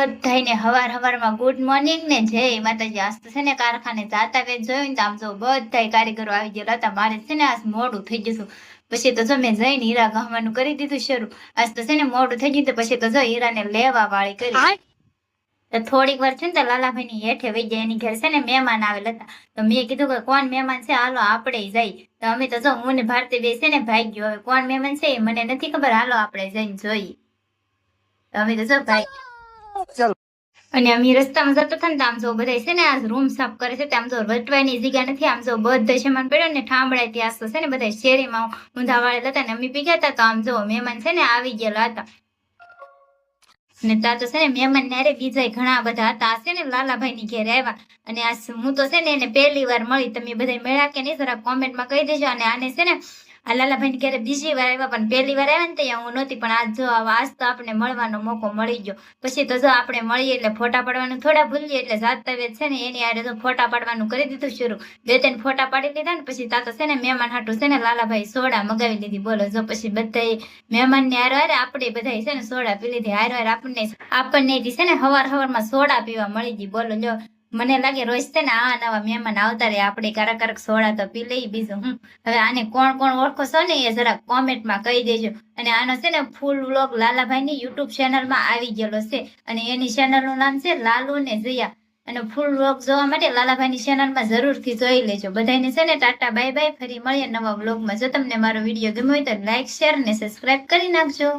બધાયને હવારમાં good morning ને જય માતાજી. આજ તો છે ને કારખાને જાતા વેત જોયું ને તો આમ જો બધાય કારીગરો આવી ગયેલા હતા. મારે છે ને આજ મોડું થઈ ગયું. પછી તો જો મેં જઈને હીરા ગહવાનું કરી દીધું શરૂ. આજ તો છે ને મોડું થઈ ગયું તો પછી તો જો હીરાને લેવા વાળી કરી. તો થોડીક વાર છે ને તો લાલાભાઈ ની હેઠે વહી જાય. એની ઘેર છે ને મહેમાન આવેલા હતા. તો મેં કીધું કે કોણ મહેમાન છે, હાલો આપણે જઈ. તો અમે તો જો હું ને ભારતી બે છે ને ભાઈ ગયો. હવે કોણ મહેમાન છે એ મને નથી ખબર, હાલો આપણે જઈને જોઈએ. તો અમે તો જો ભાઈ અને અમે રસ્તામાં જતા હતા ને આમ જો બધા છે ને આજ રૂમ સાફ કરે છે. આમ જો વટવાની જગ્યા નથી. આમ જો બધા સામાન પડ્યો ને ઠામડાય ત્યાં તો છે ને બધા શેરીમાં ઊંધા વાળેલા હતા ને અમે પી ગયા હતા. તો આમ જો મહેમાન છે ને આવી ગયેલા હતા ને ત્યાં તો છે ને મહેમાન ને બીજા ઘણા બધા હતા. છે ને લાલાભાઈ ની ઘેર આવ્યા અને આ હું તો છે ને એને પહેલી વાર મળી. તમે બધા મળ્યા કે નહીં જરા કોમેન્ટમાં કહી દેજો. અને આને છે ને આ લાલાભાઈ ની ઘરે બીજી વાર આવ્યા, પણ પહેલી વાર આવ્યા ને ત્યાં હું નહોતી. પણ આજ જો આજ તો આપણે મળવાનો મોકો મળી ગયો. પછી તો જો આપણે મળીએ એટલે ફોટા પાડવાનું થોડા ભૂલીએ એટલે જાતા વેત છે ને એની આરે તો ફોટા પાડવાનું કરી દીધું શરૂ. 2-3 ફોટા પાડી લીધા ને પછી તા તો છે ને મહેમાન હાટું છે ને લાલાભાઈ સોડા મગાવી લીધી. બોલો જો પછી બધા મહેમાન ને હારે આપણે બધા છે ને સોડા પી લીધી. હારે આપણને છે ને હવારમાં સોડા પીવા મળી ગઈ. બોલો જો મને લાગે રોજ છે ને આ નવા મહેમાન આવતા રહે, આપણે કારક સોડા તો પી લઈ. બીજું હું હવે આને કોણ કોણ ઓળખો છો ને એ જરા કોમેન્ટમાં કહી દેજો. અને આનો છે ને ફૂલ વ્લોગ લાલાભાઈ ની યુટ્યુબ ચેનલમાં આવી ગયેલો છે અને એની ચેનલ નું નામ છે લાલુ ને જયા. અને ફૂલ વ્લોગ જોવા માટે લાલાભાઈ ની ચેનલમાં જરૂરથી જોઈ લેજો. બધાને છે ને ટાટા બાય બાય. ફરી મળીએ નવા વ્લોગમાં. જો તમને મારો વિડીયો ગમ્યો હોય તો લાઈક, શેર ને સબસ્ક્રાઇબ કરી નાખજો.